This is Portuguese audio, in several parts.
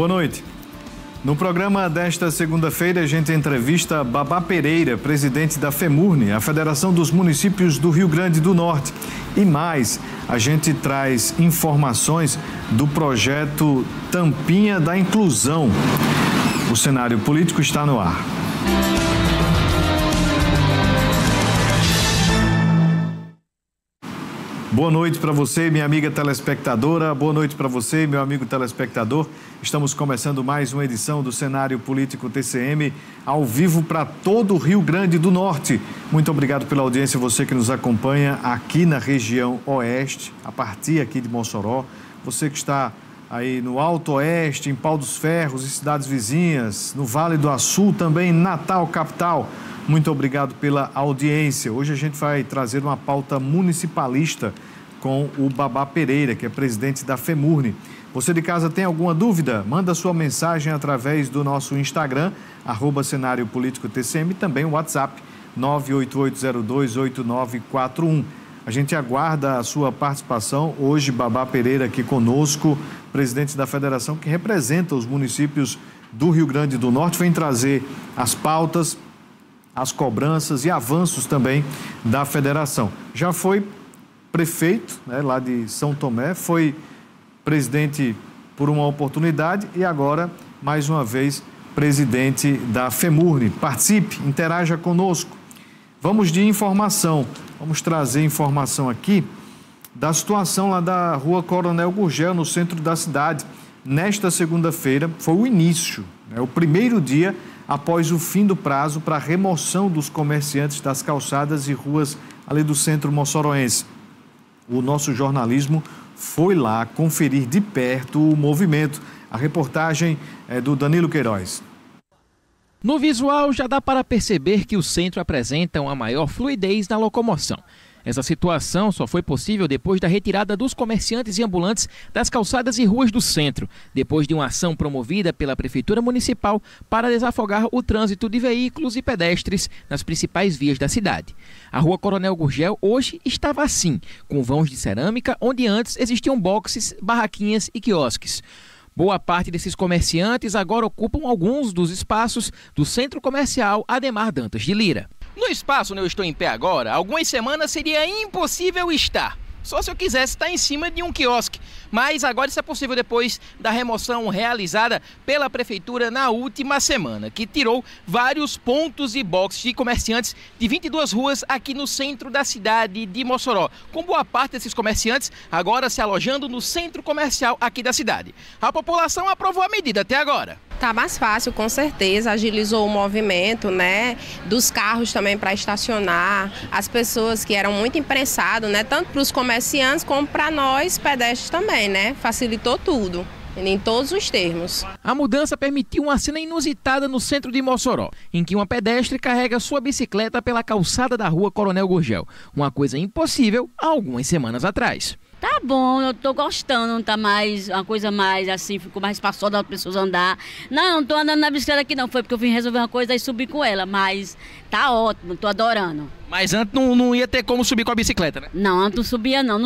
Boa noite. No programa desta segunda-feira, a gente entrevista Babá Pereira, presidente da FEMURNE, a Federação dos Municípios do Rio Grande do Norte. E mais, a gente traz informações do projeto Tampinha da Inclusão. O cenário político está no ar. Boa noite para você, minha amiga telespectadora. Boa noite para você, meu amigo telespectador. Estamos começando mais uma edição do Cenário Político TCM, ao vivo para todo o Rio Grande do Norte. Muito obrigado pela audiência, você que nos acompanha aqui na região oeste, a partir aqui de Mossoró. Você que está aí no Alto Oeste, em Pau dos Ferros e cidades vizinhas, no Vale do Açu, também em Natal, capital. Muito obrigado pela audiência. Hoje a gente vai trazer uma pauta municipalista com o Babá Pereira, que é presidente da FEMURNE. Você de casa tem alguma dúvida? Manda sua mensagem através do nosso Instagram, @Cenário Político TCM, e também o WhatsApp 988028941. A gente aguarda a sua participação. Hoje, Babá Pereira aqui conosco, presidente da federação que representa os municípios do Rio Grande do Norte, vem trazer as pautas, as cobranças e avanços também da federação. Já foi prefeito, né, lá de São Tomé, foi presidente por uma oportunidade e agora, mais uma vez, presidente da FEMURNE. Participe, interaja conosco. Vamos de informação. Vamos trazer informação aqui da situação lá da Rua Coronel Gurgel, no centro da cidade. Nesta segunda-feira, foi o início, né, o primeiro dia após o fim do prazo para a remoção dos comerciantes das calçadas e ruas ali do centro moçoroense. O nosso jornalismo foi lá conferir de perto o movimento. A reportagem é do Danilo Queiroz. No visual já dá para perceber que o centro apresenta uma maior fluidez na locomoção. Essa situação só foi possível depois da retirada dos comerciantes e ambulantes das calçadas e ruas do centro, depois de uma ação promovida pela Prefeitura Municipal para desafogar o trânsito de veículos e pedestres nas principais vias da cidade. A Rua Coronel Gurgel hoje estava assim, com vãos de cerâmica, onde antes existiam boxes, barraquinhas e quiosques. Boa parte desses comerciantes agora ocupam alguns dos espaços do Centro Comercial Ademar Dantas de Lira. No espaço onde eu estou em pé agora, algumas semanas seria impossível estar. Só se eu quisesse estar em cima de um quiosque. Mas agora isso é possível depois da remoção realizada pela Prefeitura na última semana, que tirou vários pontos e boxes de comerciantes de 22 ruas aqui no centro da cidade de Mossoró, com boa parte desses comerciantes agora se alojando no centro comercial aqui da cidade. A população aprovou a medida até agora. Tá mais fácil, com certeza, agilizou o movimento, né, dos carros também para estacionar, as pessoas que eram muito impressadas, né, tanto para os comerciantes como para nós, pedestres também, né, facilitou tudo, em todos os termos. A mudança permitiu uma cena inusitada no centro de Mossoró, em que uma pedestre carrega sua bicicleta pela calçada da Rua Coronel Gurgel, uma coisa impossível há algumas semanas atrás. Tá bom, eu tô gostando, tá mais, uma coisa mais assim, ficou mais espaçosa das pessoas andar. Não tô andando na bicicleta aqui não, foi porque eu vim resolver uma coisa e subi com ela, mas tá ótimo, tô adorando. Mas antes não ia ter como subir com a bicicleta, né? Não, antes não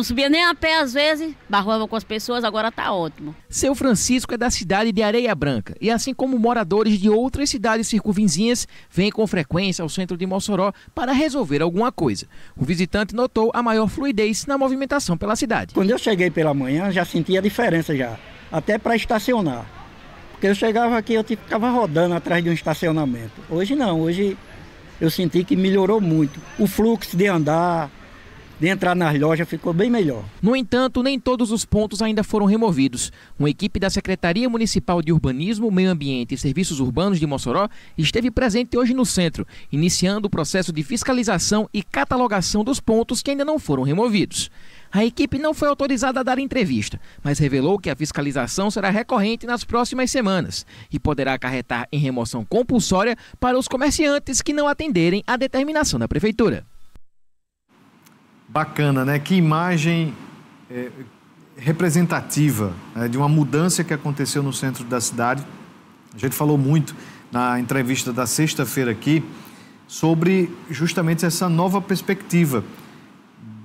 subia nem a pé às vezes, barrava com as pessoas, agora tá ótimo. Seu Francisco é da cidade de Areia Branca e assim como moradores de outras cidades circunvizinhas, vem com frequência ao centro de Mossoró para resolver alguma coisa. O visitante notou a maior fluidez na movimentação pela cidade. Quando eu cheguei pela manhã, já sentia a diferença já, até para estacionar. Porque eu chegava aqui, eu ficava rodando atrás de um estacionamento. Hoje não, hoje eu senti que melhorou muito. O fluxo de andar, de entrar nas lojas ficou bem melhor. No entanto, nem todos os pontos ainda foram removidos. Uma equipe da Secretaria Municipal de Urbanismo, Meio Ambiente e Serviços Urbanos de Mossoró esteve presente hoje no centro, iniciando o processo de fiscalização e catalogação dos pontos que ainda não foram removidos. A equipe não foi autorizada a dar entrevista, mas revelou que a fiscalização será recorrente nas próximas semanas e poderá acarretar em remoção compulsória para os comerciantes que não atenderem à determinação da Prefeitura. Bacana, né? Que imagem representativa, né, de uma mudança que aconteceu no centro da cidade. A gente falou muito na entrevista da sexta-feira aqui sobre justamente essa nova perspectiva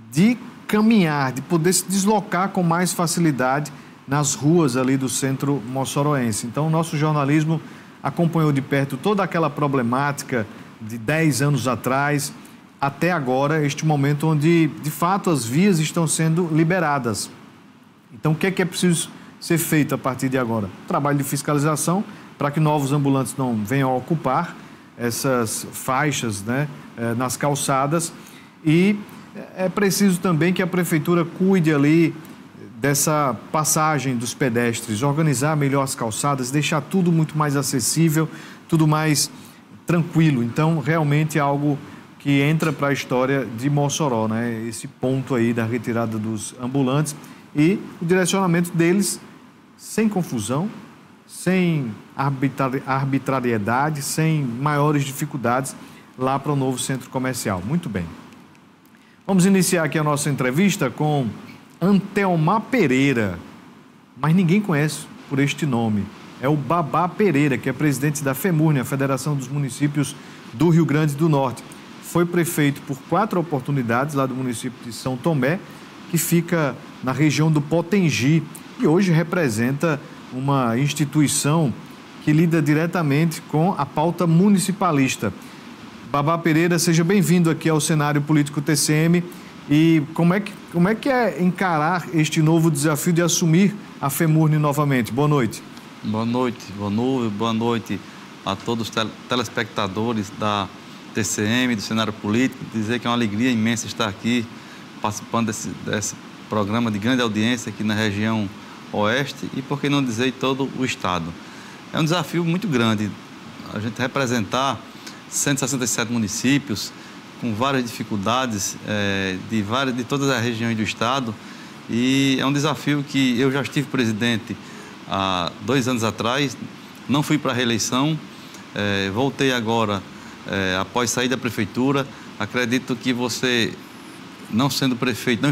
de caminhar, de poder se deslocar com mais facilidade nas ruas ali do centro moçoroense. Então, o nosso jornalismo acompanhou de perto toda aquela problemática de 10 anos atrás até agora, este momento onde, de fato, as vias estão sendo liberadas. Então, o que é preciso ser feito a partir de agora? Trabalho de fiscalização para que novos ambulantes não venham a ocupar essas faixas, né, nas calçadas, e é preciso também que a prefeitura cuide ali dessa passagem dos pedestres, organizar melhor as calçadas, deixar tudo muito mais acessível, tudo mais tranquilo. Então, realmente é algo que entra para a história de Mossoró, né? Esse ponto aí da retirada dos ambulantes e o direcionamento deles sem confusão, sem arbitrariedade, sem maiores dificuldades lá para o novo centro comercial. Muito bem. Vamos iniciar aqui a nossa entrevista com Antelmar Pereira, mas ninguém conhece por este nome. É o Babá Pereira, que é presidente da FEMURNE, a Federação dos Municípios do Rio Grande do Norte. Foi prefeito por 4 oportunidades lá do município de São Tomé, que fica na região do Potengi, e hoje representa uma instituição que lida diretamente com a pauta municipalista. Babá Pereira, seja bem-vindo aqui ao cenário político TCM. E como é que é encarar este novo desafio de assumir a FEMURNE novamente? Boa noite. Boa noite a todos os telespectadores da TCM, do cenário político. Dizer que é uma alegria imensa estar aqui participando desse programa de grande audiência aqui na região oeste e, por que não dizer, todo o estado. É um desafio muito grande a gente representar 167 municípios com várias dificuldades de todas as regiões do estado, e é um desafio que eu já estive presidente há 2 anos atrás, não fui para a reeleição, voltei agora após sair da prefeitura. Acredito que você, não estando prefeito,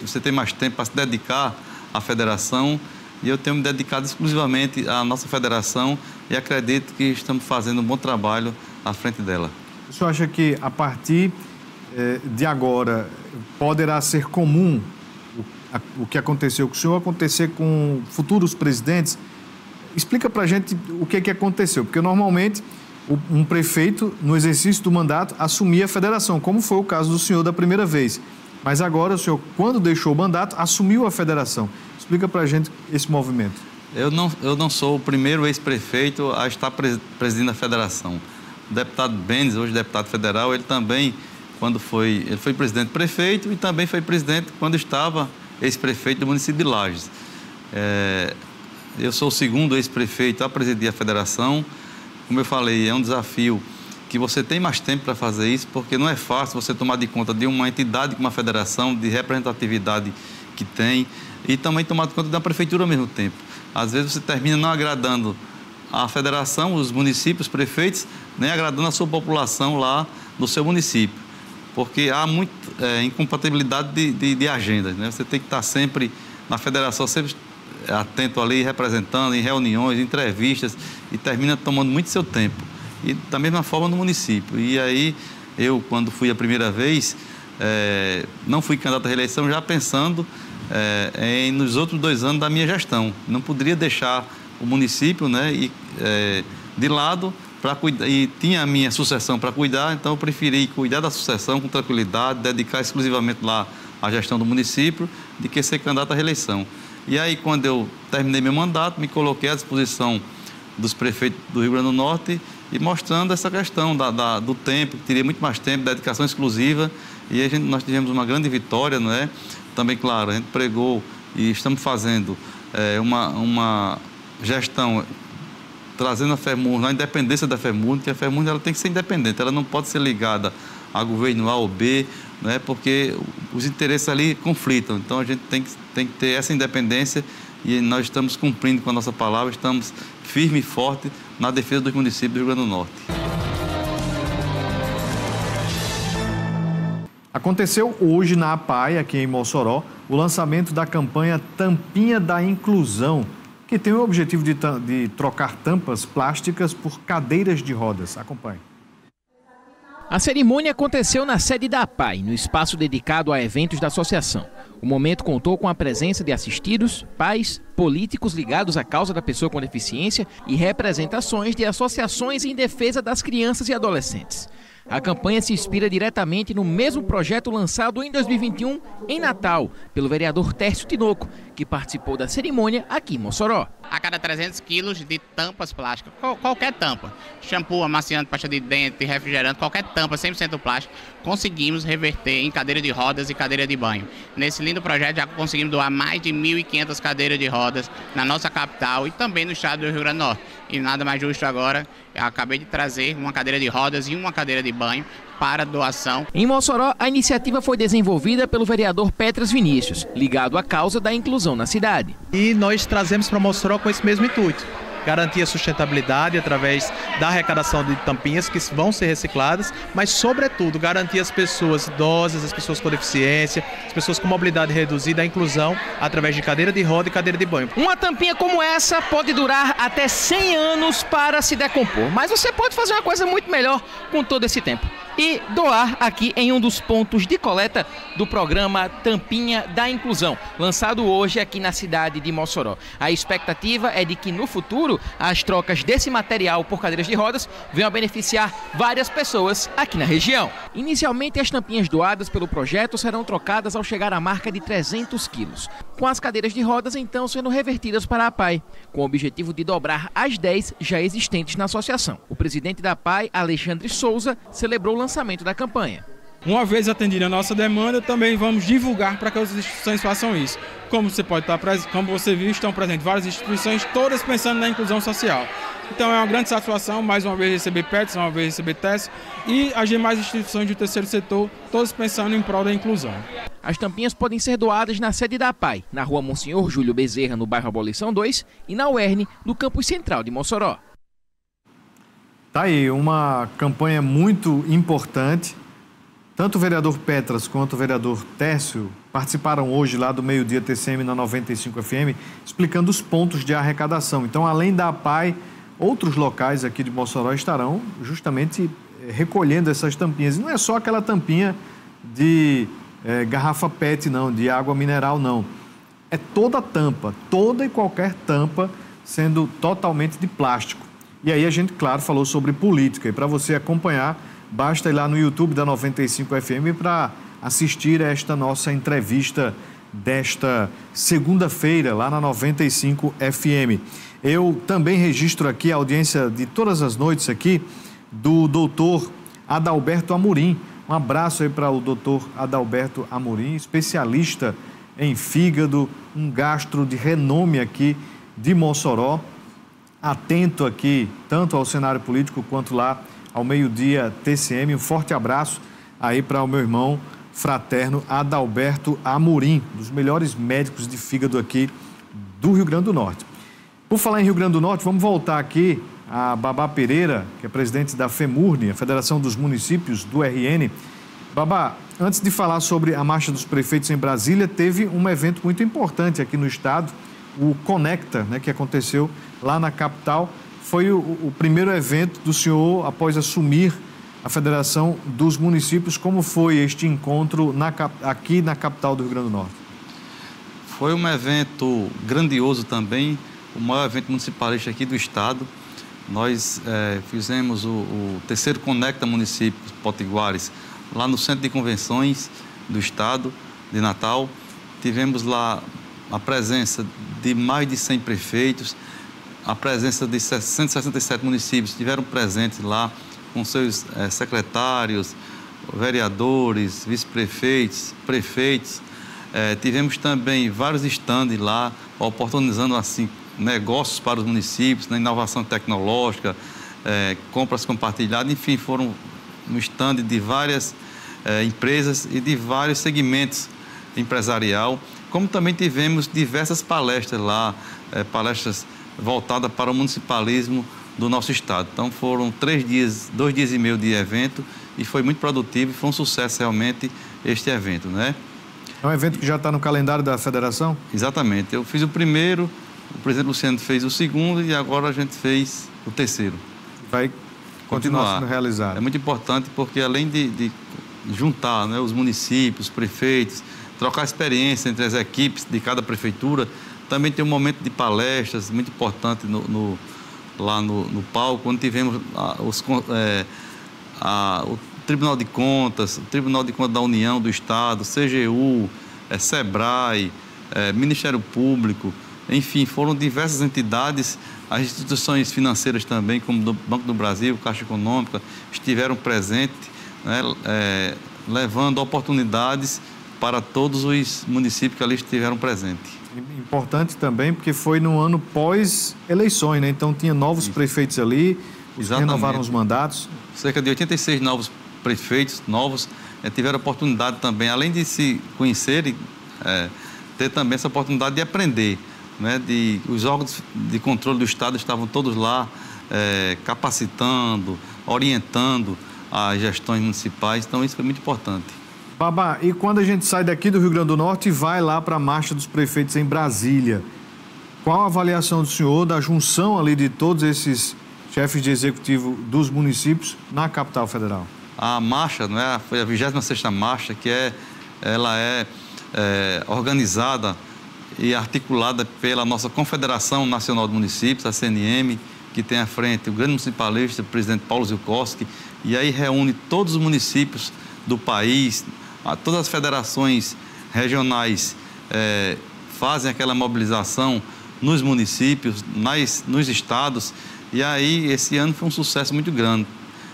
você tem mais tempo para se dedicar à federação, e eu tenho me dedicado exclusivamente à nossa federação e acredito que estamos fazendo um bom trabalho à frente dela. O senhor acha que, a partir de agora, poderá ser comum o que aconteceu com o senhor acontecer com futuros presidentes? Explica para a gente o que aconteceu, porque normalmente um prefeito, no exercício do mandato, assumia a federação, como foi o caso do senhor da primeira vez. Mas agora o senhor, quando deixou o mandato, assumiu a federação. Explica para a gente esse movimento. Eu não sou o primeiro ex-prefeito a estar presidindo a federação. O deputado Benes, hoje deputado federal, ele também, ele foi presidente-prefeito e também foi presidente quando estava ex-prefeito do município de Lages. Eu sou o segundo ex-prefeito a presidir a federação. Como eu falei, é um desafio que você tem mais tempo para fazer isso, porque não é fácil você tomar de conta de uma entidade como a federação, de representatividade que tem, e também tomar de conta da prefeitura ao mesmo tempo. Às vezes você termina não agradando a federação, os municípios, os prefeitos, nem agradando a sua população lá do seu município, porque há muita incompatibilidade de agendas, né? Você tem que estar sempre na federação, sempre atento ali, representando em reuniões, entrevistas, e termina tomando muito seu tempo. E da mesma forma no município. E aí, eu, quando fui a primeira vez, não fui candidato à reeleição já pensando nos outros 2 anos da minha gestão. Não poderia deixar o município, né, de lado, e tinha a minha sucessão para cuidar, então eu preferi cuidar da sucessão com tranquilidade, dedicar exclusivamente lá à gestão do município, de que ser candidato à reeleição. E aí, quando eu terminei meu mandato, me coloquei à disposição dos prefeitos do Rio Grande do Norte e mostrando essa questão do tempo, que teria muito mais tempo, dedicação exclusiva, e aí nós tivemos uma grande vitória, não é? Também, claro, a gente pregou e estamos fazendo uma gestão trazendo a FEMURNE, a independência da FEMURNE, que a FEMURNE ela tem que ser independente, ela não pode ser ligada a governo A ou B, né, porque os interesses ali conflitam. Então a gente tem que ter essa independência, e nós estamos cumprindo com a nossa palavra, estamos firme e forte na defesa dos municípios do Rio Grande do Norte. Aconteceu hoje na APAI, aqui em Mossoró, o lançamento da campanha Tampinha da Inclusão, que tem o objetivo de trocar tampas plásticas por cadeiras de rodas. Acompanhe. A cerimônia aconteceu na sede da APAI, no espaço dedicado a eventos da associação. O momento contou com a presença de assistidos, pais, políticos ligados à causa da pessoa com deficiência e representações de associações em defesa das crianças e adolescentes. A campanha se inspira diretamente no mesmo projeto lançado em 2021, em Natal, pelo vereador Tércio Tinoco, que participou da cerimônia aqui em Mossoró. A cada 300 quilos de tampas plásticas, qualquer tampa, shampoo, amaciante, pasta de dente, refrigerante, qualquer tampa 100% plástico, conseguimos reverter em cadeira de rodas e cadeira de banho. Nesse lindo projeto já conseguimos doar mais de 1.500 cadeiras de rodas na nossa capital e também no estado do Rio Grande do Norte. E nada mais justo agora, eu acabei de trazer uma cadeira de rodas e uma cadeira de banho para doação. Em Mossoró, a iniciativa foi desenvolvida pelo vereador Petras Vinícius, ligado à causa da inclusão na cidade. E nós trazemos para Mossoró com esse mesmo intuito: garantir a sustentabilidade através da arrecadação de tampinhas que vão ser recicladas, mas, sobretudo, garantir as pessoas idosas, as pessoas com deficiência, as pessoas com mobilidade reduzida, a inclusão através de cadeira de roda e cadeira de banho. Uma tampinha como essa pode durar até 100 anos para se decompor, mas você pode fazer uma coisa muito melhor com todo esse tempo e doar aqui em um dos pontos de coleta do programa Tampinha da Inclusão, lançado hoje aqui na cidade de Mossoró. A expectativa é de que no futuro as trocas desse material por cadeiras de rodas venham a beneficiar várias pessoas aqui na região. Inicialmente, as tampinhas doadas pelo projeto serão trocadas ao chegar à marca de 300 quilos, com as cadeiras de rodas então sendo revertidas para a PAI, com o objetivo de dobrar as 10 já existentes na associação. O presidente da PAI, Alexandre Souza, celebrou o lançamento da campanha. Uma vez atendida a nossa demanda, também vamos divulgar para que as instituições façam isso. Como você pode estar como você viu, estão presentes várias instituições, todas pensando na inclusão social. Então é uma grande satisfação, mais uma vez, receber Petras, uma vez receber Tess e as demais instituições do terceiro setor, todas pensando em prol da inclusão. As tampinhas podem ser doadas na sede da PAI, na rua Monsenhor Júlio Bezerra, no bairro Abolição 2, e na UERN, no campus central de Mossoró. Tá aí, uma campanha muito importante. Tanto o vereador Petras quanto o vereador Tércio participaram hoje lá do Meio-Dia TCM na 95 FM, explicando os pontos de arrecadação. Então, além da PAI, outros locais aqui de Mossoró estarão justamente recolhendo essas tampinhas. E não é só aquela tampinha de garrafa PET, não, de água mineral, não. É toda a tampa, toda e qualquer tampa sendo totalmente de plástico. E aí a gente, claro, falou sobre política. E para você acompanhar, basta ir lá no YouTube da 95 FM para assistir a esta nossa entrevista desta segunda-feira, lá na 95 FM. Eu também registro aqui a audiência de todas as noites aqui do doutor Adalberto Amorim. Um abraço aí para o doutor Adalberto Amorim, especialista em fígado, um gastro de renome aqui de Mossoró. Atento aqui, tanto ao cenário político quanto lá ao Meio-Dia TCM. Um forte abraço aí para o meu irmão fraterno Adalberto Amorim, dos melhores médicos de fígado aqui do Rio Grande do Norte. Por falar em Rio Grande do Norte, vamos voltar aqui a Babá Pereira, que é presidente da FEMURNE, a Federação dos Municípios do RN. Babá, antes de falar sobre a Marcha dos Prefeitos em Brasília, teve um evento muito importante aqui no estado, o Conecta, né, que aconteceu lá na capital. Foi o primeiro evento do senhor após assumir a Federação dos Municípios. Como foi este encontro aqui na capital do Rio Grande do Norte? Foi um evento grandioso também, o maior evento municipalista aqui do estado. Nós fizemos o terceiro Conecta Municípios Potiguares, lá no Centro de Convenções do estado de Natal. Tivemos lá a presença de mais de 100 prefeitos, a presença de 167 municípios estiveram presentes lá, com seus secretários, vereadores, vice-prefeitos, prefeitos. Tivemos também vários estandes lá, oportunizando assim negócios para os municípios, na inovação tecnológica, compras compartilhadas, enfim, foram no stand de várias empresas e de vários segmentos empresarial, como também tivemos diversas palestras lá, palestras voltadas para o municipalismo do nosso estado. Então foram 2 dias e meio de evento e foi muito produtivo e foi um sucesso realmente este evento, né? É um evento que já está no calendário da federação? Exatamente. Eu fiz o primeiro, o presidente Luciano fez o segundo e agora a gente fez o terceiro. Vai continuar sendo realizado. É muito importante porque além de juntar, né, os municípios, os prefeitos, trocar experiência entre as equipes de cada prefeitura. Também tem um momento de palestras muito importante lá no palco, onde tivemos o Tribunal de Contas, o Tribunal de Contas da União, do Estado, CGU, SEBRAE, Ministério Público, enfim, foram diversas entidades, as instituições financeiras também, como o Banco do Brasil, Caixa Econômica, estiveram presentes, né, levando oportunidades para todos os municípios que ali estiveram presentes. Importante também, porque foi no ano pós-eleições, né? Então tinha novos prefeitos ali, renovaram os mandatos. Cerca de 86 novos prefeitos, tiveram oportunidade também, além de se conhecerem, ter também essa oportunidade de aprender, né? Os órgãos de controle do Estado estavam todos lá, capacitando, orientando as gestões municipais, então isso foi muito importante. Babá, e quando a gente sai daqui do Rio Grande do Norte e vai lá para a Marcha dos Prefeitos em Brasília, qual a avaliação do senhor da junção ali de todos esses chefes de executivo dos municípios na capital federal? A marcha, né, foi a 26ª marcha, que ela é organizada e articulada pela nossa Confederação Nacional de Municípios, a CNM, que tem à frente o grande municipalista, o presidente Paulo Zilkowski, e aí reúne todos os municípios do país, todas as federações regionais fazem aquela mobilização nos municípios, nos estados, e aí esse ano foi um sucesso muito grande.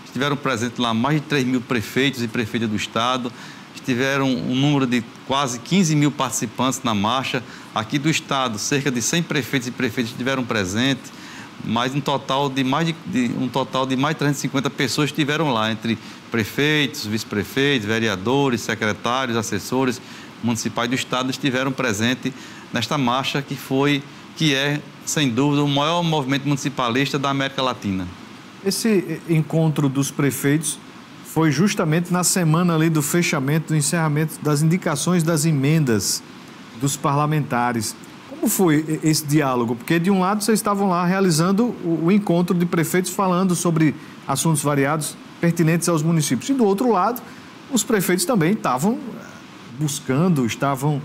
Estiveram presentes lá mais de 3 mil prefeitos e prefeitas do estado, tiveram um número de quase 15 mil participantes na marcha. Aqui do estado, cerca de 100 prefeitos e prefeitas estiveram presentes, mas um total de mais de 350 pessoas estiveram lá, entre prefeitos, vice-prefeitos, vereadores, secretários, assessores municipais do estado estiveram presentes nesta marcha que é, sem dúvida, o maior movimento municipalista da América Latina. Esse encontro dos prefeitos foi justamente na semana ali do fechamento, do encerramento das indicações das emendas dos parlamentares. Como foi esse diálogo? Porque de um lado vocês estavam lá realizando o encontro de prefeitos falando sobre assuntos variados pertinentes aos municípios. E do outro lado, os prefeitos também estavam estavam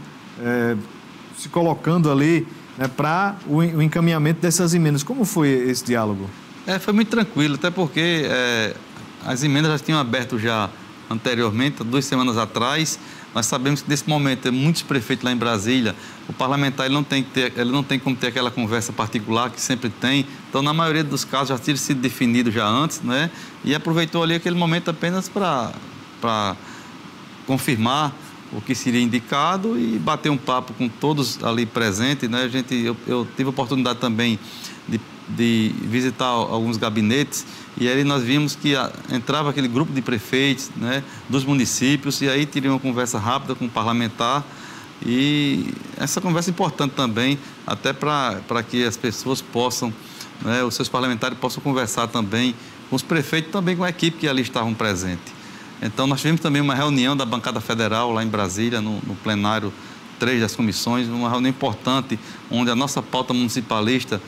se colocando ali, né, para o encaminhamento dessas emendas. Como foi esse diálogo? Foi muito tranquilo, até porque as emendas já tinham aberto já anteriormente, 2 semanas atrás. Nós sabemos que nesse momento, muitos prefeitos lá em Brasília, o parlamentar ele não tem como ter aquela conversa particular que sempre tem. Então, na maioria dos casos, já tinha sido definido já antes, né? E aproveitou ali aquele momento apenas para confirmar o que seria indicado e bater um papo com todos ali presentes, né? Eu tive a oportunidade também de visitar alguns gabinetes, e aí nós vimos que entrava aquele grupo de prefeitos, né, dos municípios, e aí teria uma conversa rápida com o parlamentar, e essa conversa é importante também, até para que as pessoas possam, né, os seus parlamentares possam conversar também com os prefeitos, também com a equipe que ali estavam presentes. Então, nós tivemos também uma reunião da bancada federal lá em Brasília, no plenário 3 das comissões, uma reunião importante, onde a nossa pauta municipalista,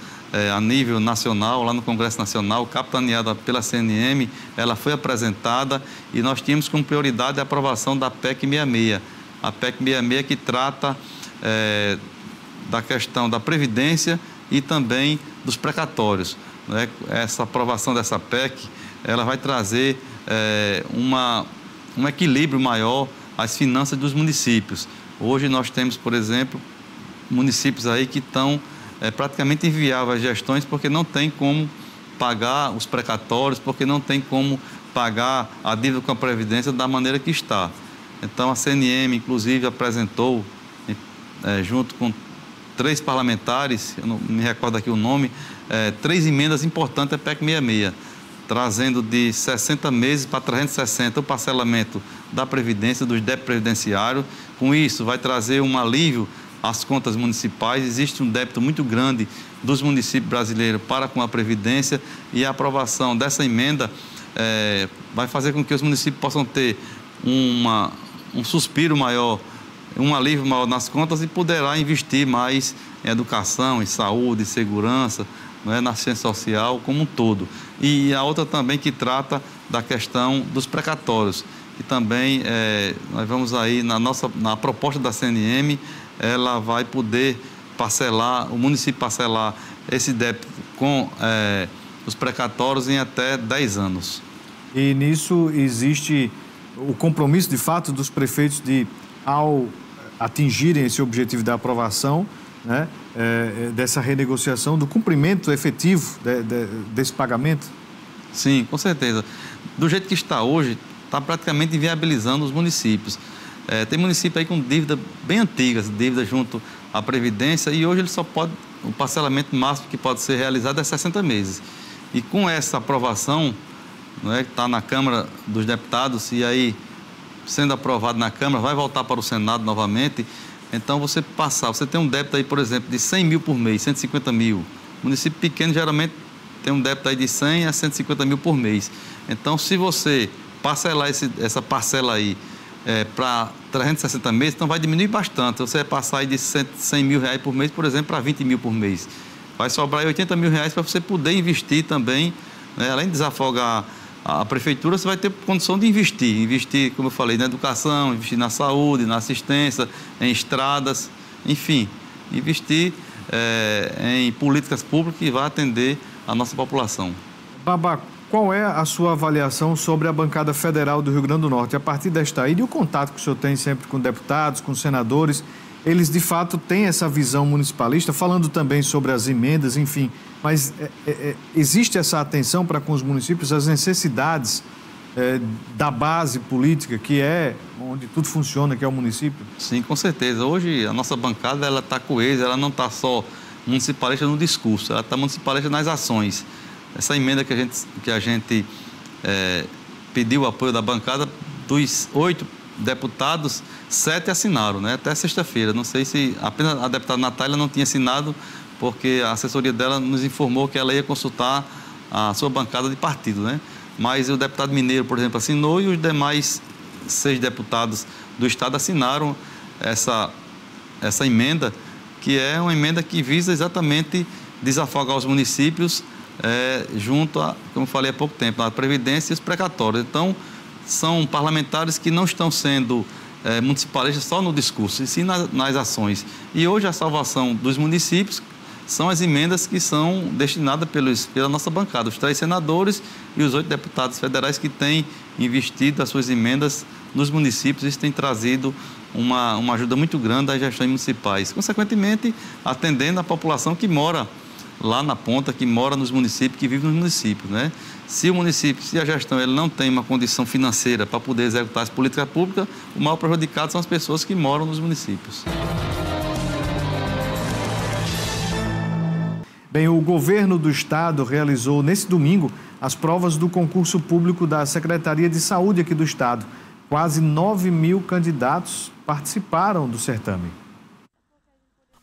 a nível nacional, lá no Congresso Nacional, capitaneada pela CNM, ela foi apresentada e nós tínhamos como prioridade a aprovação da PEC 66. A PEC 66 que trata da questão da Previdência e também dos precatórios, né? Essa aprovação dessa PEC, ela vai trazer um equilíbrio maior às finanças dos municípios. Hoje nós temos, por exemplo, municípios aí que estão praticamente inviáveis às gestões porque não tem como pagar os precatórios, porque não tem como pagar a dívida com a Previdência da maneira que está. Então, a CNM, inclusive, apresentou, junto com 3 parlamentares, eu não me recordo aqui o nome, 3 emendas importantes à PEC 66, trazendo de 60 meses para 360 o parcelamento da Previdência, dos débitos previdenciários. Com isso, vai trazer um alívio às contas municipais. Existe um débito muito grande dos municípios brasileiros para com a Previdência, e a aprovação dessa emenda vai fazer com que os municípios possam ter um suspiro maior, um alívio maior nas contas, e poderá investir mais em educação, em saúde, em segurança, né, na ciência social como um todo. E a outra também que trata da questão dos precatórios, e também nós vamos aí, na proposta da CNM, ela vai poder parcelar, o município parcelar esse débito com os precatórios em até 10 anos. E nisso existe o compromisso, de fato, dos prefeitos de, ao atingirem esse objetivo da aprovação, né, dessa renegociação, do cumprimento efetivo desse pagamento? Sim, com certeza. Do jeito que está hoje, está praticamente inviabilizando os municípios. Tem município aí com dívida bem antigas, dívida junto à Previdência, e hoje ele só pode, o parcelamento máximo que pode ser realizado é 60 meses. E com essa aprovação, que está na Câmara dos Deputados, e aí, sendo aprovado na Câmara, vai voltar para o Senado novamente. Então, você tem um débito aí, por exemplo, de 100 mil por mês, 150 mil. Município pequeno, geralmente, tem um débito aí de 100 a 150 mil por mês. Então, se você parcelar essa parcela aí para 360 meses, então vai diminuir bastante. Você vai passar aí de 100 mil reais por mês, por exemplo, para 20 mil por mês. Vai sobrar aí 80 mil reais para você poder investir também, né? Além de desafogar a prefeitura, você vai ter condição de investir, como eu falei, na educação, investir na saúde, na assistência, em estradas, enfim, investir em políticas públicas que vão atender a nossa população. Babá, qual é a sua avaliação sobre a bancada federal do Rio Grande do Norte? A partir desta ida e o contato que o senhor tem sempre com deputados, com senadores, eles de fato têm essa visão municipalista, falando também sobre as emendas, enfim, mas existe essa atenção para com os municípios, as necessidades da base política, que é onde tudo funciona, que é o município? Sim, com certeza. Hoje a nossa bancada está coesa, ela não está só municipalista no discurso, ela está municipalista nas ações. Essa emenda que a gente pediu o apoio da bancada, dos 8 deputados, 7 assinaram, né? Até sexta-feira. Não sei se apenas a deputada Natália não tinha assinado, porque a assessoria dela nos informou que ela ia consultar a sua bancada de partido, né? Mas o deputado Mineiro, por exemplo, assinou, e os demais 6 deputados do estado assinaram essa emenda, que é uma emenda que visa exatamente desafogar os municípios junto a, como eu falei há pouco tempo, a Previdência e os precatórios. Então, são parlamentares que não estão sendo municipalistas só no discurso, e sim nas ações. E hoje a salvação dos municípios são as emendas que são destinadas pela nossa bancada, os 3 senadores e os 8 deputados federais que têm investido as suas emendas nos municípios. Isso tem trazido uma ajuda muito grande às gestões municipais, consequentemente atendendo a população que mora lá na ponta, que mora nos municípios, que vive nos municípios, né? Se o município, se a gestão ele não tem uma condição financeira para poder executar as políticas públicas, o maior prejudicado são as pessoas que moram nos municípios. Bem, o governo do estado realizou nesse domingo as provas do concurso público da Secretaria de Saúde aqui do estado. Quase 9 mil candidatos participaram do certame.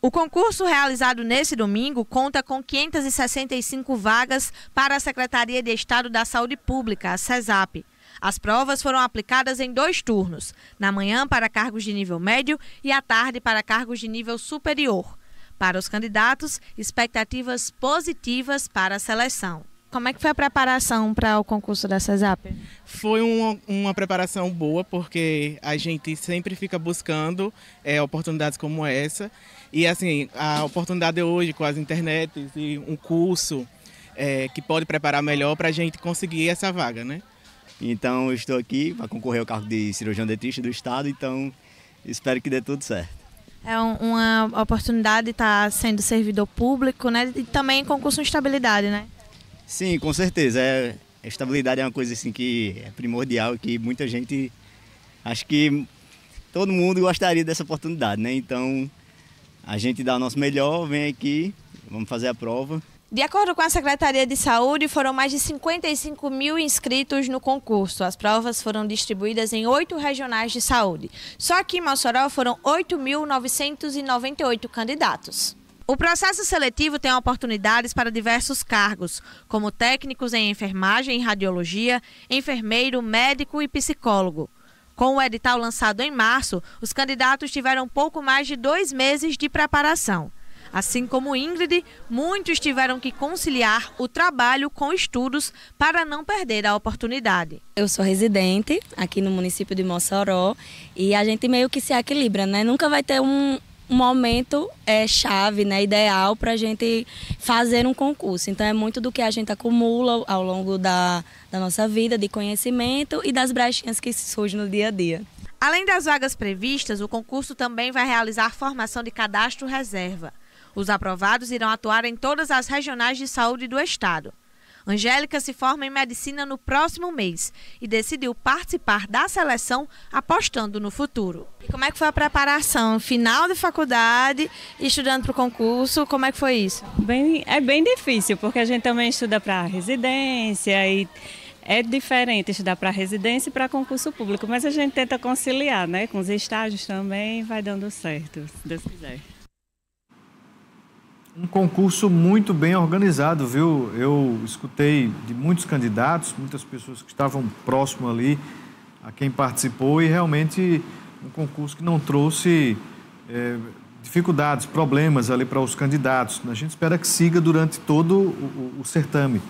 O concurso realizado nesse domingo conta com 565 vagas para a Secretaria de Estado da Saúde Pública, a CESAP. As provas foram aplicadas em 2 turnos, na manhã para cargos de nível médio e à tarde para cargos de nível superior. Para os candidatos, expectativas positivas para a seleção. Como é que foi a preparação para o concurso da CESAP? Foi uma preparação boa, porque a gente sempre fica buscando oportunidades como essa. E assim, a oportunidade hoje com as internets e um curso que pode preparar melhor para a gente conseguir essa vaga, né? Então, eu estou aqui para concorrer ao cargo de cirurgião dentista do estado, então espero que dê tudo certo. É uma oportunidade de estar sendo servidor público, né? E também concurso de estabilidade, né? Sim, com certeza. A estabilidade é uma coisa assim que é primordial, que muita gente, acho que todo mundo gostaria dessa oportunidade, né? Então, a gente dá o nosso melhor, vem aqui, vamos fazer a prova. De acordo com a Secretaria de Saúde, foram mais de 55 mil inscritos no concurso. As provas foram distribuídas em 8 regionais de saúde. Só que em Mossoró foram 8.998 candidatos. O processo seletivo tem oportunidades para diversos cargos, como técnicos em enfermagem e radiologia, enfermeiro, médico e psicólogo. Com o edital lançado em março, os candidatos tiveram pouco mais de 2 meses de preparação. Assim como Ingrid, muitos tiveram que conciliar o trabalho com estudos para não perder a oportunidade. Eu sou residente aqui no município de Mossoró e a gente meio que se equilibra, né? Nunca vai ter um momento chave, né, ideal para a gente fazer um concurso. Então é muito do que a gente acumula ao longo da nossa vida, de conhecimento e das brechinhas que surgem no dia a dia. Além das vagas previstas, o concurso também vai realizar formação de cadastro reserva. Os aprovados irão atuar em todas as regionais de saúde do estado. Angélica se forma em medicina no próximo mês e decidiu participar da seleção apostando no futuro. E como é que foi a preparação? Final de faculdade, estudando para o concurso, como é que foi isso? É bem difícil, porque a gente também estuda para residência e é diferente estudar para residência e para concurso público, mas a gente tenta conciliar, né? Com os estágios também vai dando certo, se Deus quiser. Um concurso muito bem organizado, viu? Eu escutei de muitos candidatos, muitas pessoas que estavam próximo ali a quem participou e realmente um concurso que não trouxe dificuldades, problemas ali para os candidatos. A gente espera que siga durante todo o certame,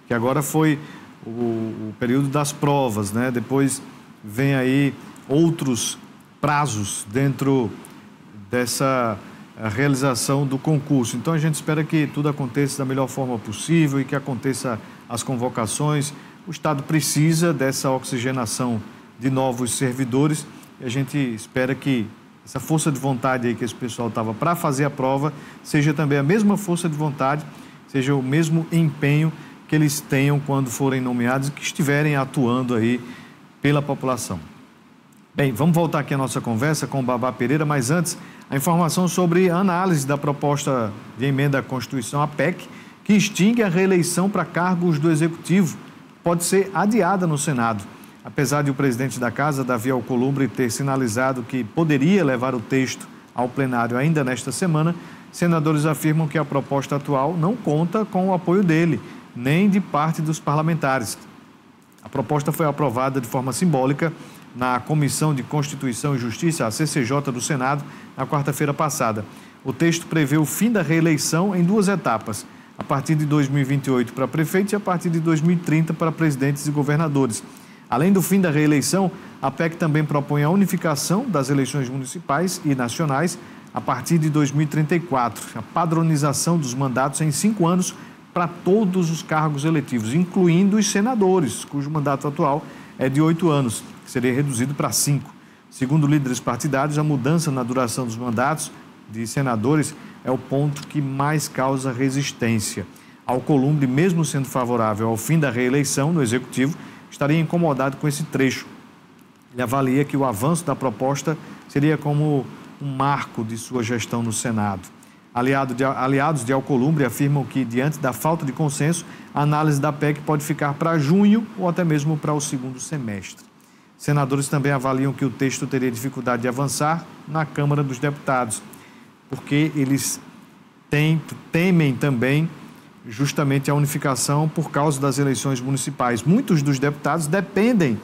que agora foi o período das provas, né? Depois vem aí outros prazos dentro dessa a realização do concurso. Então a gente espera que tudo aconteça da melhor forma possível e que aconteça as convocações. O Estado precisa dessa oxigenação de novos servidores e a gente espera que essa força de vontade aí que esse pessoal estava para fazer a prova seja também a mesma força de vontade, seja o mesmo empenho que eles tenham quando forem nomeados e que estiverem atuando aí pela população. Bem, vamos voltar aqui a nossa conversa com o Babá Pereira, mas antes, a informação sobre a análise da proposta de emenda à Constituição, a PEC, que extingue a reeleição para cargos do Executivo, pode ser adiada no Senado. Apesar de o presidente da Casa, Davi Alcolumbre, ter sinalizado que poderia levar o texto ao plenário ainda nesta semana, senadores afirmam que a proposta atual não conta com o apoio dele, nem de parte dos parlamentares. A proposta foi aprovada de forma simbólica na Comissão de Constituição e Justiça, a CCJ do Senado, na quarta-feira passada. O texto prevê o fim da reeleição em 2 etapas, a partir de 2028 para prefeitos e a partir de 2030 para presidentes e governadores. Além do fim da reeleição, a PEC também propõe a unificação das eleições municipais e nacionais a partir de 2034, a padronização dos mandatos em 5 anos para todos os cargos eletivos, incluindo os senadores, cujo mandato atual é de 8 anos, que seria reduzido para 5. Segundo líderes partidários, a mudança na duração dos mandatos de senadores é o ponto que mais causa resistência. Alcolumbre, mesmo sendo favorável ao fim da reeleição no Executivo, estaria incomodado com esse trecho. Ele avalia que o avanço da proposta seria como um marco de sua gestão no Senado. Aliados de Alcolumbre afirmam que, diante da falta de consenso, a análise da PEC pode ficar para junho ou até mesmo para o segundo semestre. Senadores também avaliam que o texto teria dificuldade de avançar na Câmara dos Deputados, porque eles temem também justamente a unificação por causa das eleições municipais. Muitos dos deputados dependem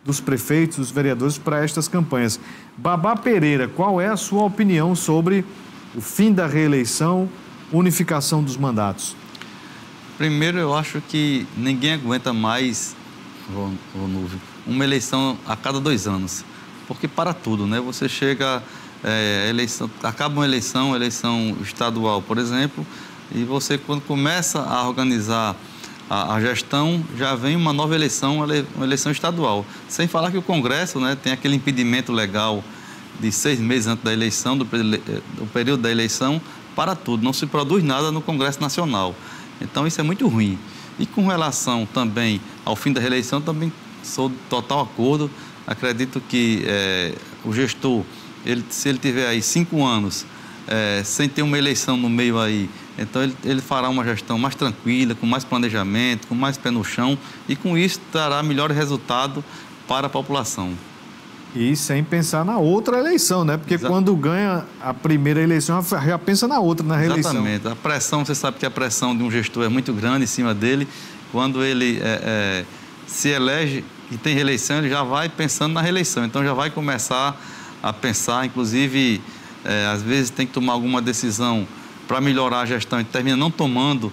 dos prefeitos, dos vereadores para estas campanhas. Babá Pereira, qual é a sua opinião sobre o fim da reeleição, unificação dos mandatos? Primeiro, eu acho que ninguém aguenta mais, Ronúvio, uma eleição a cada 2 anos, porque para tudo, né? Você chega, acaba uma eleição estadual, por exemplo, e você, quando começa a organizar a gestão, já vem uma nova eleição, uma eleição estadual. Sem falar que o Congresso, né, tem aquele impedimento legal de 6 meses antes da eleição, do período da eleição, para tudo. Não se produz nada no Congresso Nacional. Então, isso é muito ruim. E com relação também ao fim da reeleição, também sou de total acordo. Acredito que o gestor, se ele tiver aí 5 anos, sem ter uma eleição no meio aí, então ele fará uma gestão mais tranquila, com mais planejamento, com mais pé no chão, e com isso trará melhor resultado para a população. E sem pensar na outra eleição, né? Porque quando ganha a primeira eleição, já pensa na outra, na reeleição. Exatamente. A pressão, você sabe que a pressão de um gestor é muito grande em cima dele. Quando ele se elege e tem reeleição, ele já vai pensando na reeleição. Então, já vai começar a pensar, inclusive, às vezes tem que tomar alguma decisão para melhorar a gestão e termina não tomando,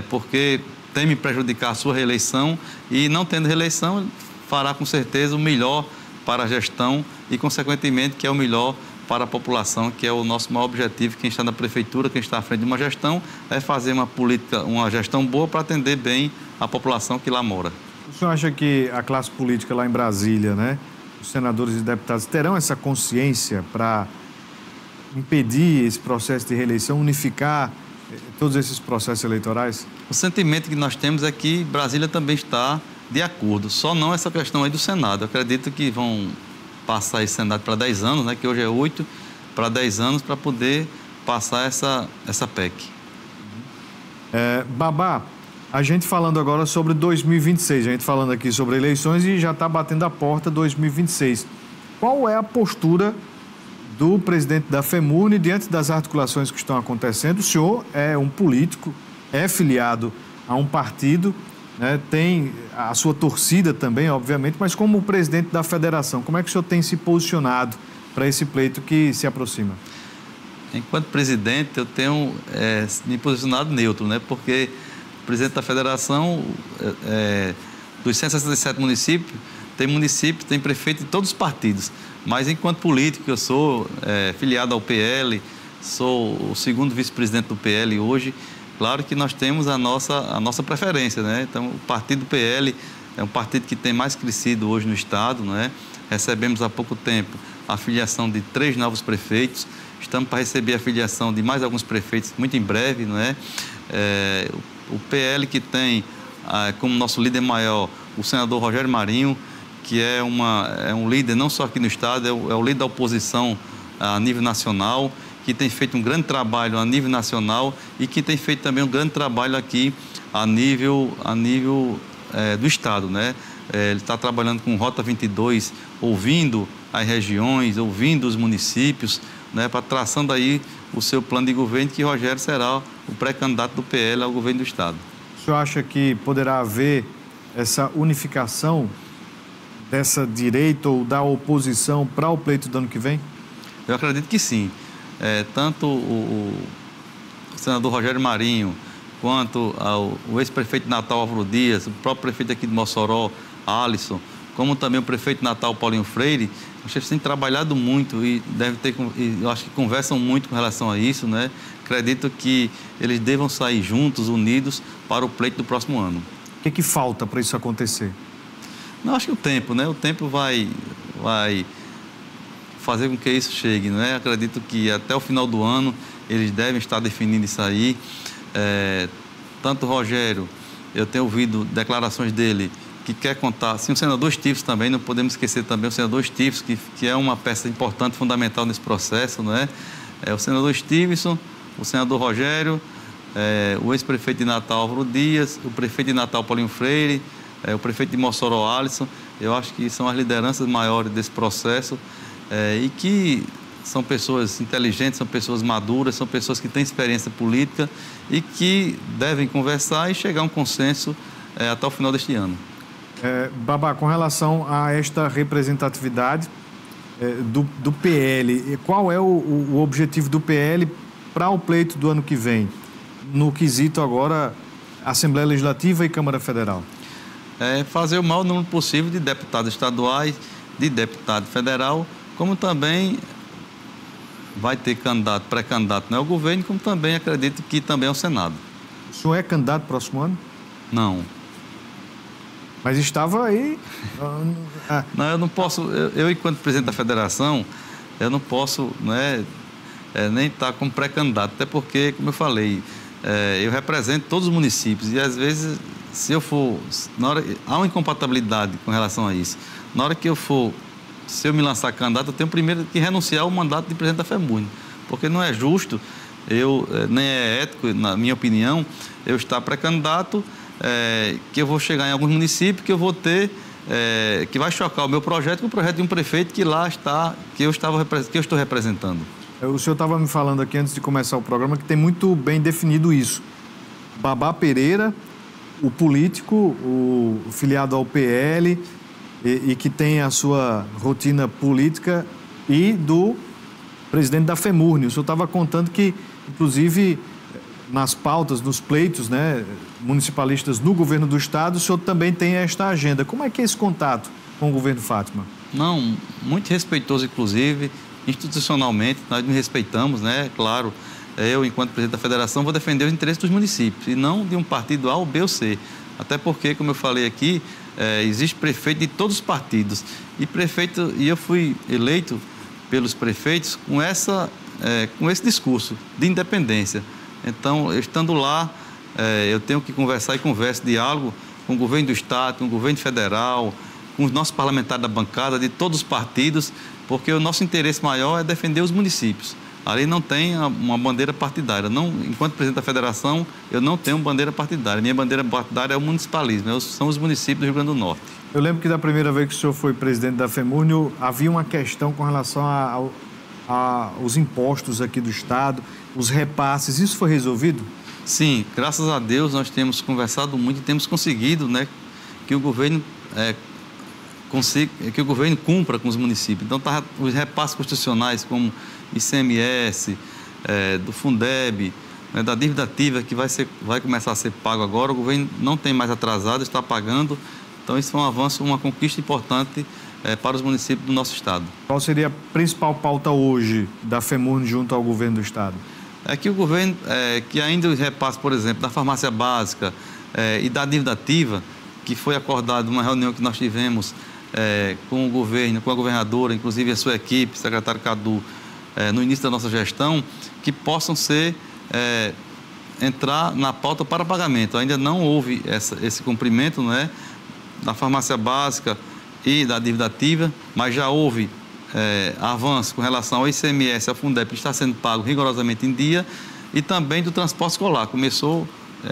porque teme prejudicar a sua reeleição, e não tendo reeleição, fará com certeza o melhor para a gestão e, consequentemente, que é o melhor para a população, que é o nosso maior objetivo. Quem está na prefeitura, quem está à frente de uma gestão, é fazer uma gestão boa para atender bem a população que lá mora. O senhor acha que a classe política lá em Brasília, né, os senadores e deputados, terão essa consciência para impedir esse processo de reeleição, unificar todos esses processos eleitorais? O sentimento que nós temos é que Brasília também está de acordo, só não essa questão aí do Senado. Eu acredito que vão passar esse Senado para 10 anos, né, que hoje é 8, para 10 anos, para poder passar essa PEC. Babá, a gente falando agora sobre 2026, a gente falando aqui sobre eleições e já está batendo a porta 2026. Qual é a postura do presidente da FEMURNE diante das articulações que estão acontecendo? O senhor é um político, é filiado a um partido, né, tem a sua torcida também, obviamente, mas como presidente da federação, como é que o senhor tem se posicionado para esse pleito que se aproxima? Enquanto presidente, eu tenho me posicionado neutro, né, porque o presidente da federação, dos 167 municípios, tem prefeito de todos os partidos, mas enquanto político, eu sou filiado ao PL, sou o segundo vice-presidente do PL hoje. Claro que nós temos a nossa preferência, né? Então, o partido PL é um partido que tem mais crescido hoje no Estado, não é? Recebemos há pouco tempo a filiação de 3 novos prefeitos, estamos para receber a filiação de mais alguns prefeitos muito em breve, não é? O PL que tem como nosso líder maior o senador Rogério Marinho, que é um líder não só aqui no Estado, é o líder da oposição a nível nacional, que tem feito um grande trabalho a nível nacional e que tem feito também um grande trabalho aqui a nível do Estado, né? Ele está trabalhando com Rota 22, ouvindo as regiões, ouvindo os municípios, né, para traçando aí o seu plano de governo, que Rogério será o pré-candidato do PL ao governo do Estado. O senhor acha que poderá haver essa unificação dessa direita ou da oposição para o pleito do ano que vem? Eu acredito que sim. Tanto o senador Rogério Marinho, quanto o ex-prefeito de Natal, Álvaro Dias, o próprio prefeito aqui de Mossoró, Alisson, como também o prefeito de Natal, Paulinho Freire, eles têm trabalhado muito e eu acho que conversam muito com relação a isso, né? Acredito que eles devam sair juntos, unidos, para o pleito do próximo ano. O que falta para isso acontecer? Não, acho que o tempo, né? O tempo vai fazer com que isso chegue, né? Acredito que até o final do ano eles devem estar definindo isso aí. Tanto o Rogério, eu tenho ouvido declarações dele que quer contar, sim, o senador Stives também, não podemos esquecer também o senador Stives, que é uma peça importante, fundamental nesse processo, né? O senador Stiveson, o senador Rogério, o ex-prefeito de Natal, Álvaro Dias, o prefeito de Natal, Paulinho Freire, o prefeito de Mossoró, Alisson. Eu acho que são as lideranças maiores desse processo e que são pessoas inteligentes, são pessoas maduras, são pessoas que têm experiência política e que devem conversar e chegar a um consenso até o final deste ano. Babá, com relação a esta representatividade do PL, qual é o objetivo do PL para o pleito do ano que vem, no quesito agora Assembleia Legislativa e Câmara Federal? Fazer o maior número possível de deputados estaduais, de deputado federal, como também vai ter candidato, pré-candidato não é o governo, como também acredito que também é o Senado. O senhor é candidato no próximo ano? Não. Mas estava aí... Não, eu não posso, eu enquanto presidente da federação, eu não posso, né, nem estar como pré-candidato, até porque, como eu falei, eu represento todos os municípios e às vezes, se eu for, há uma incompatibilidade com relação a isso. Na hora que se eu me lançar candidato, eu tenho primeiro que renunciar ao mandato de presidente da FEMURNE, porque não é justo, nem é ético, na minha opinião, eu estar pré-candidato, que eu vou chegar em alguns municípios que eu vou ter, que vai chocar o meu projeto com o projeto de um prefeito que lá está, que eu estou representando. O senhor estava me falando aqui antes de começar o programa que tem muito bem definido isso. Babá Pereira, o político, o filiado ao PL e que tem a sua rotina política, e do presidente da FEMURNE. O senhor estava contando que inclusive nas pautas, nos pleitos, né, municipalistas no governo do estado, o senhor também tem esta agenda. Como é que é esse contato com o governo Fátima? Não, muito respeitoso, inclusive, institucionalmente, nós nos respeitamos, né? Claro, eu, enquanto presidente da federação, vou defender os interesses dos municípios e não de um partido A ou B ou C. Até porque, como eu falei aqui, existe prefeito de todos os partidos. E eu fui eleito pelos prefeitos com esse discurso de independência. Então, estando lá, eu tenho que conversar e converso, diálogo com o governo do estado, com o governo federal, com os nossos parlamentares da bancada, de todos os partidos, porque o nosso interesse maior é defender os municípios. Ali não tem uma bandeira partidária. Enquanto presidente da federação, eu não tenho bandeira partidária. Minha bandeira partidária é o municipalismo, são os municípios do Rio Grande do Norte. Eu lembro que da primeira vez que o senhor foi presidente da FEMURNE, havia uma questão com relação aos impostos aqui do estado, os repasses. Isso foi resolvido? Sim, graças a Deus nós temos conversado muito e temos conseguido, né, que o governo cumpra com os municípios. Então, os repasses constitucionais, como ICMS, do Fundeb, né, da dívida ativa, que vai começar a ser pago agora, o governo não tem mais atrasado, está pagando. Então, isso foi um avanço, uma conquista importante para os municípios do nosso estado. Qual seria a principal pauta hoje da FEMURNE junto ao governo do estado? É que o governo, que ainda os repasses, por exemplo, da farmácia básica e da dívida ativa, que foi acordado numa reunião que nós tivemos com o governo, com a governadora, inclusive a sua equipe, secretário Cadu, no início da nossa gestão, que possam entrar na pauta para pagamento. Ainda não houve esse cumprimento, né, da farmácia básica e da dívida ativa, mas já houve avanço com relação ao ICMS, ao Fundeb, que está sendo pago rigorosamente em dia, e também do transporte escolar.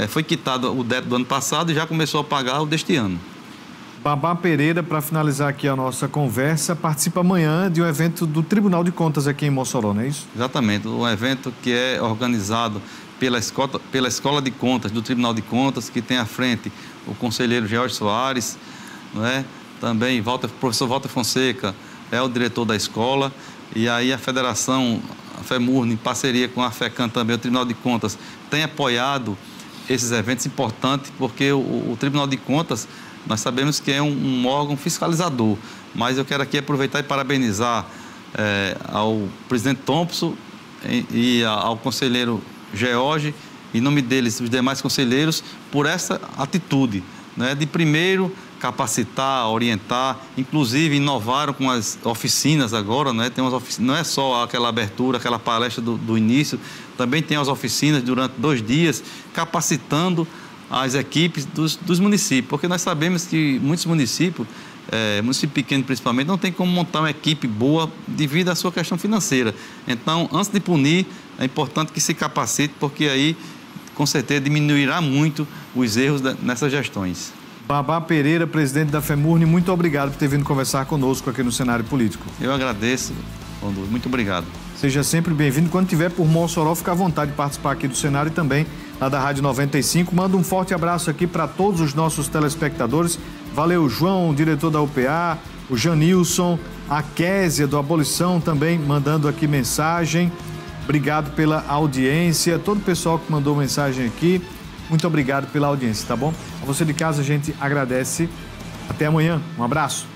Foi quitado o débito do ano passado e já começou a pagar o deste ano. Babá Pereira, para finalizar aqui a nossa conversa, participa amanhã de um evento do Tribunal de Contas aqui em Mossoró, não é isso? Exatamente, um evento que é organizado pela Escola de Contas do Tribunal de Contas, que tem à frente o conselheiro George Soares, não é? Também o professor Walter Fonseca é o diretor da escola, e aí a federação, a FEMURNE, em parceria com a FECAM também, o Tribunal de Contas, tem apoiado esses eventos importantes, porque o Tribunal de Contas, nós sabemos que é um órgão fiscalizador, mas eu quero aqui aproveitar e parabenizar ao presidente Thompson e ao conselheiro George, em nome deles, os demais conselheiros, por essa atitude, né, de primeiro capacitar, orientar, inclusive inovaram com as oficinas agora, né? Tem umas oficinas, não é só aquela abertura, aquela palestra do início, também tem as oficinas durante 2 dias, capacitando as equipes dos municípios, porque nós sabemos que muitos municípios, município pequeno principalmente, não tem como montar uma equipe boa devido à sua questão financeira. Então, antes de punir, é importante que se capacite, porque aí, com certeza, diminuirá muito os erros nessas gestões. Babá Pereira, presidente da FEMURNE, muito obrigado por ter vindo conversar conosco aqui no cenário político. Eu agradeço, muito obrigado. Seja sempre bem-vindo. Quando estiver por Mossoró, fica à vontade de participar aqui do cenário e também lá da Rádio 95. Manda um forte abraço aqui para todos os nossos telespectadores. Valeu, João, diretor da UPA, o Janilson, a Késia do Abolição também mandando aqui mensagem. Obrigado pela audiência. Todo o pessoal que mandou mensagem aqui, muito obrigado pela audiência, tá bom? A você de casa, a gente agradece. Até amanhã. Um abraço.